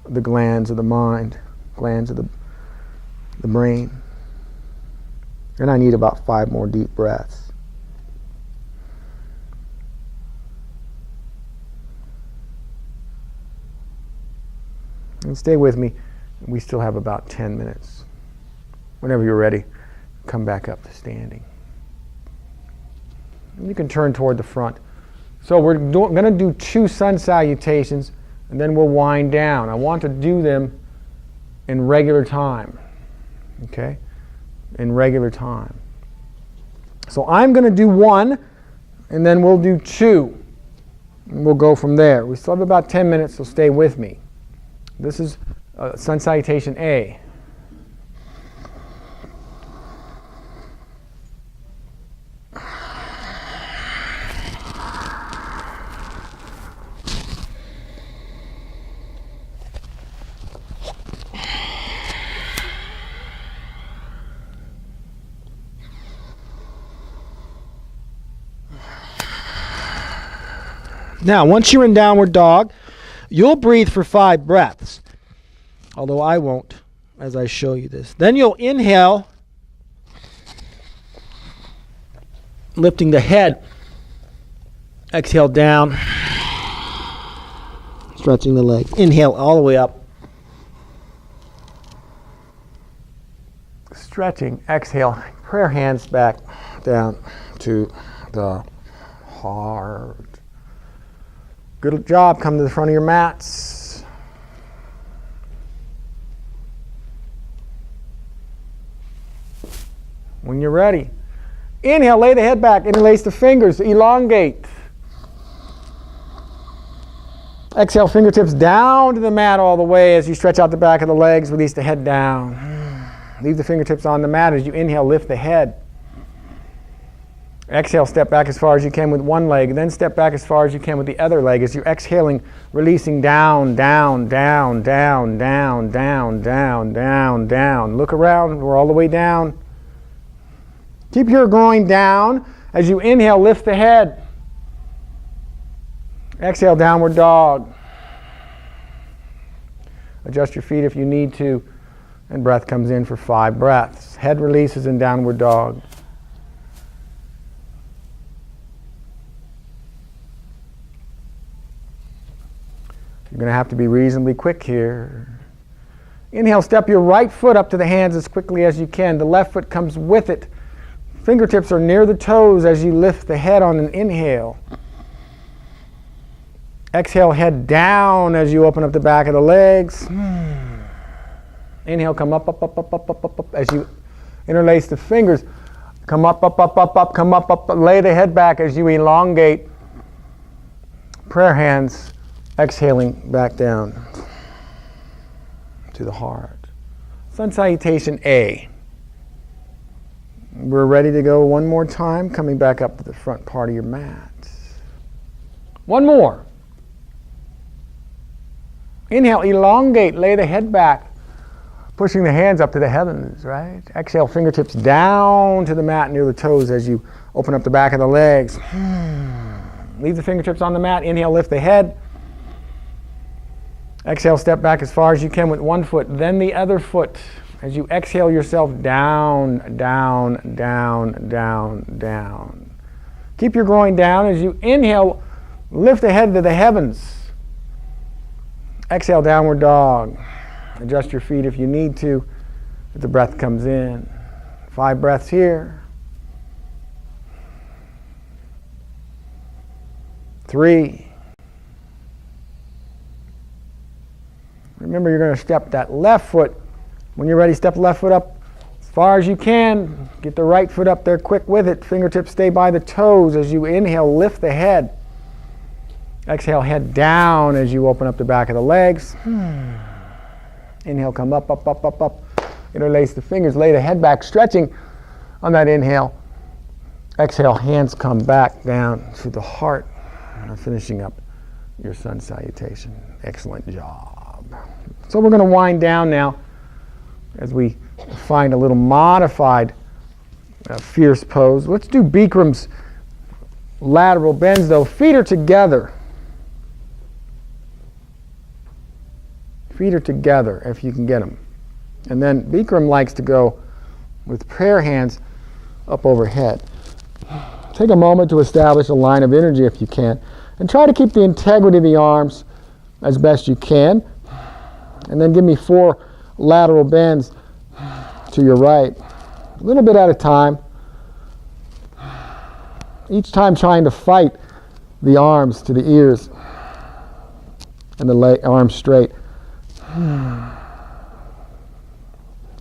the glands of the mind, glands of the brain. And I need about 5 more deep breaths. And stay with me. We still have about 10 minutes. Whenever you're ready, come back up to standing. And you can turn toward the front. So we're going to do 2 sun salutations, and then we'll wind down. I want to do them in regular time. Okay? In regular time. So I'm going to do 1, and then we'll do 2. And we'll go from there. We still have about 10 minutes, so stay with me. This is sun salutation A. Now, once you're in downward dog, you'll breathe for 5 breaths, although I won't as I show you this. Then you'll inhale, lifting the head. Exhale down, stretching the leg. Inhale all the way up. Stretching, exhale, prayer hands back down to the heart. Good job. Come to the front of your mats. When you're ready, inhale, lay the head back, interlace the fingers, elongate. Exhale, fingertips down to the mat all the way as you stretch out the back of the legs, release the head down. Leave the fingertips on the mat as you inhale, lift the head. Exhale, step back as far as you can with one leg, then step back as far as you can with the other leg as you're exhaling, releasing down, down, down, down, down, down, down, down, down. Look around, we're all the way down. Keep your groin down as you inhale, lift the head. Exhale, downward dog. Adjust your feet if you need to, and breath comes in for 5 breaths. Head releases in downward dog. You're going to have to be reasonably quick here. Inhale, step your right foot up to the hands as quickly as you can. The left foot comes with it. Fingertips are near the toes as you lift the head on an inhale. Exhale, head down as you open up the back of the legs. Inhale, come up, up, up, up, up, up, up, up as you interlace the fingers. Come up, up, up, up, up, come up, up. Lay the head back as you elongate. Prayer hands. Exhaling back down to the heart. Sun salutation A. We're ready to go one more time, coming back up to the front part of your mat. One more. Inhale, elongate, lay the head back, pushing the hands up to the heavens, right? Exhale, fingertips down to the mat near the toes as you open up the back of the legs. Leave the fingertips on the mat. Inhale, lift the head. Exhale, step back as far as you can with one foot, then the other foot. As you exhale yourself down, down, down, down, down. Keep your groin down. As you inhale, lift the head to the heavens. Exhale, downward dog. Adjust your feet if you need to, as the breath comes in. 5 breaths here. 3. Remember, you're going to step that left foot. When you're ready, step the left foot up as far as you can. Get the right foot up there quick with it. Fingertips stay by the toes. As you inhale, lift the head. Exhale, head down as you open up the back of the legs. Inhale, come up, up, up, up, up. Interlace the fingers, lay the head back, stretching on that inhale. Exhale, hands come back down to the heart. Finishing up your sun salutation. Excellent job. So we're going to wind down now as we find a little modified fierce pose. Let's do Bikram's lateral bends though. Feet are together. Feet are together if you can get them. And then Bikram likes to go with prayer hands up overhead. Take a moment to establish a line of energy if you can. And try to keep the integrity of the arms as best you can. And then give me 4 lateral bends to your right. A little bit at a time. Each time trying to fight the arms to the ears. And the arms straight.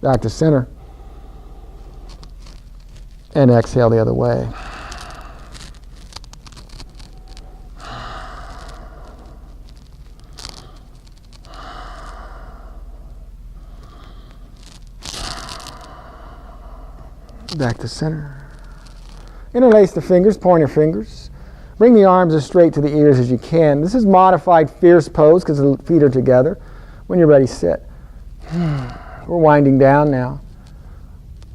Back to center. And exhale the other way. Back to center. Interlace the fingers, pointer fingers. Bring the arms as straight to the ears as you can. This is modified fierce pose because the feet are together. When you're ready, sit. We're winding down now.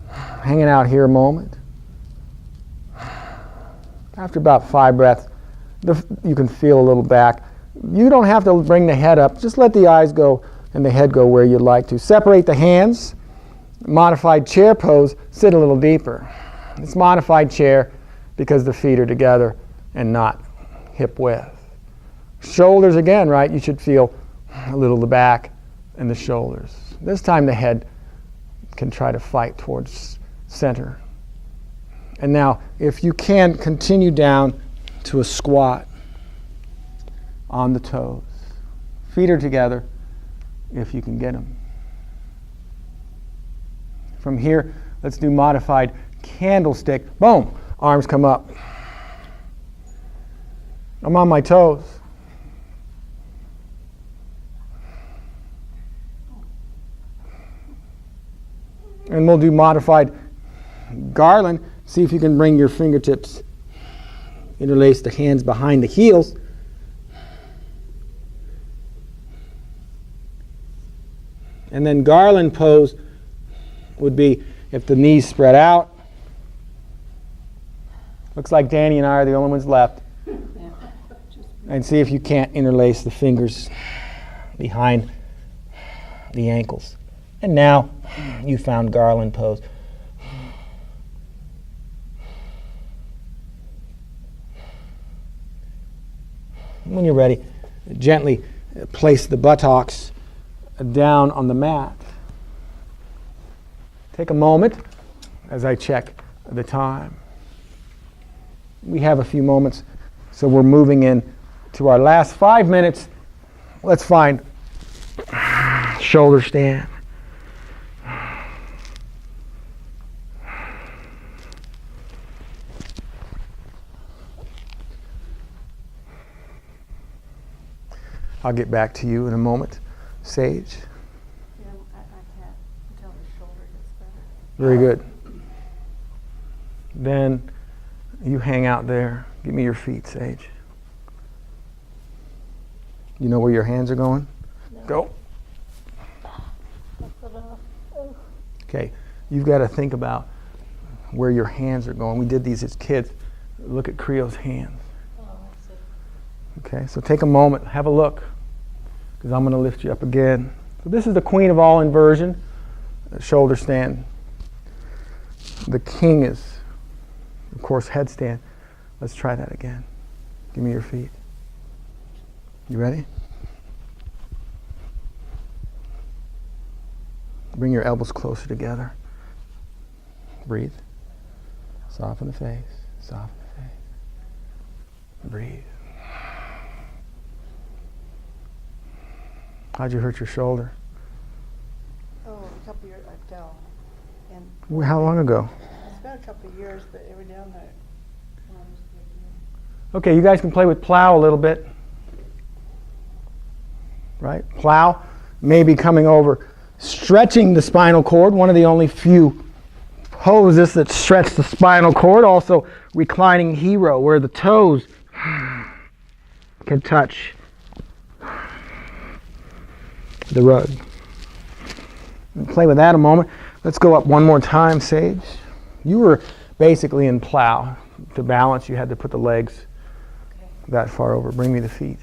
Hanging out here a moment. After about 5 breaths, you can feel a little back. You don't have to bring the head up. Just let the eyes go and the head go where you'd like to. Separate the hands. Modified chair pose, sit a little deeper. It's modified chair because the feet are together and not hip width. Shoulders again, right? You should feel a little the back and the shoulders. This time the head can try to fight towards center. And now, if you can, continue down to a squat on the toes. Feet are together if you can get them. From here, let's do modified candlestick. Boom! Arms come up. I'm on my toes. And we'll do modified garland. See if you can bring your fingertips, interlace the hands behind the heels. And then garland pose would be if the knees spread out. Looks like Danny and I are the only ones left. And see if you can't interlace the fingers behind the ankles. And now you found garland pose. When you're ready, gently place the buttocks down on the mat. Take a moment as I check the time. We have a few moments, so we're moving in to our last 5 minutes. Let's find shoulder stand. I'll get back to you in a moment, Sage. Yeah, I can't until the shoulder gets better. Very good. Then you hang out there. Give me your feet, Sage. You know where your hands are going? No. Go. Okay, you've got to think about where your hands are going. We did these as kids. Look at Creo's hands. Oh, I see. Okay, so take a moment, have a look, because I'm going to lift you up again. So this is the queen of all inversion, shoulder stand. The king is, of course, headstand. Let's try that again. Give me your feet. You ready? Bring your elbows closer together. Breathe. Soften the face. Soften the face. Breathe. How'd you hurt your shoulder? Oh, a couple years, I fell. And How long ago? it's been a couple of years, but every now and then. Okay, you guys can play with plow a little bit. Right? Plow, maybe coming over, stretching the spinal cord, one of the only few poses that stretch the spinal cord. Also, reclining hero, where the toes can touch the rug. Play with that a moment. Let's go up one more time, Sage. You were basically in plow. To balance, you had to put the legs that far over. Bring me the feet.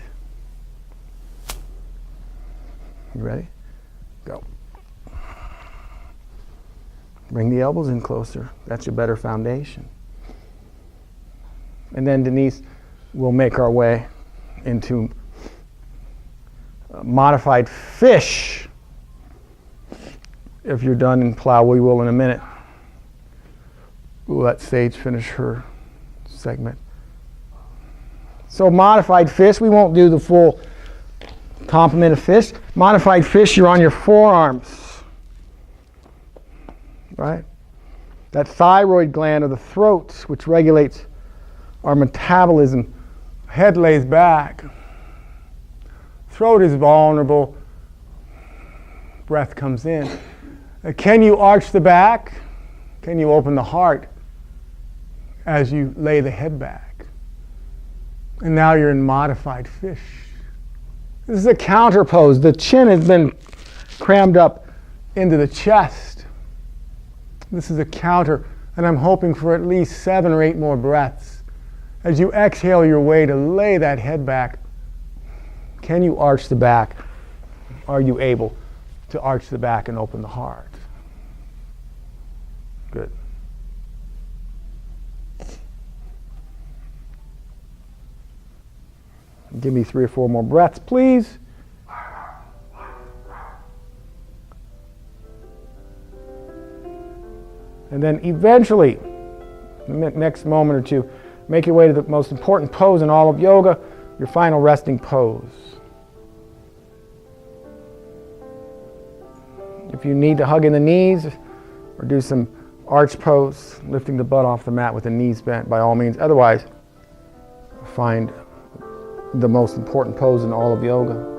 You ready? Go. Bring the elbows in closer. That's your better foundation. And then Denise, we'll make our way into modified fish. If you're done in plow, we will in a minute. We'll let Sage finish her segment. So modified fish, we won't do the full complement of fish. Modified fish, you're on your forearms. Right? That thyroid gland of the throat, which regulates our metabolism. Head lays back. Throat is vulnerable. Breath comes in. Can you arch the back? Can you open the heart as you lay the head back? And now you're in modified fish. This is a counter pose. The chin has been crammed up into the chest. This is a counter, and I'm hoping for at least 7 or 8 more breaths. As you exhale your way to lay that head back, can you arch the back? Are you able to arch the back and open the heart? Good. Give me 3 or 4 more breaths, please. And then eventually, the next moment or two, make your way to the most important pose in all of yoga, your final resting pose. If you need to hug in the knees or do some arch pose, lifting the butt off the mat with the knees bent, by all means. Otherwise, find the most important pose in all of yoga.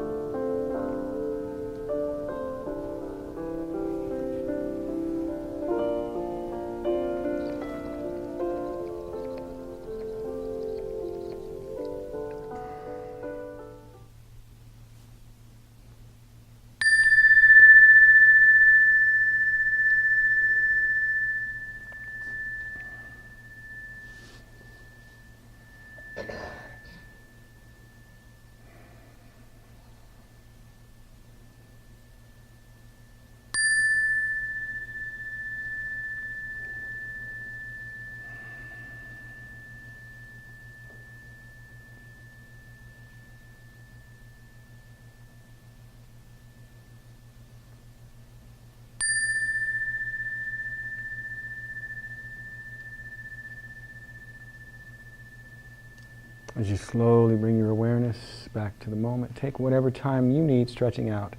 As you slowly bring your awareness back to the moment, take whatever time you need stretching out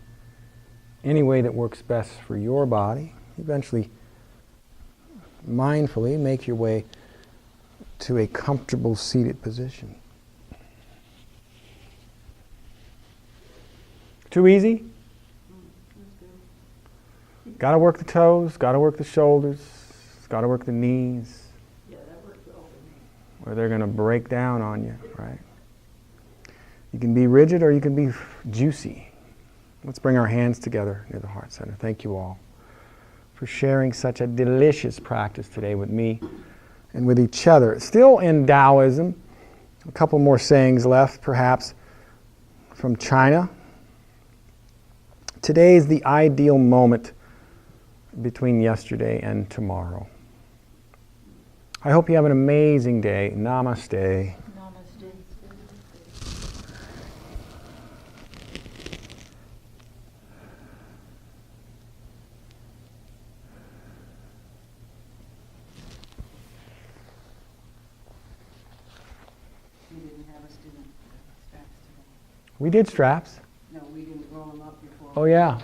any way that works best for your body. Eventually, mindfully make your way to a comfortable seated position. Too easy? Got to work the toes, got to work the shoulders, got to work the knees. Yeah, that or they're going to break down on you, right? You can be rigid or you can be juicy. Let's bring our hands together near the heart center. Thank you all for sharing such a delicious practice today with me and with each other. Still in Taoism, a couple more sayings left, perhaps, from China. Today is the ideal moment between yesterday and tomorrow. I hope you have an amazing day. Namaste. Namaste. We didn't have a student straps today. We did straps. No, we didn't roll them up before. Oh yeah.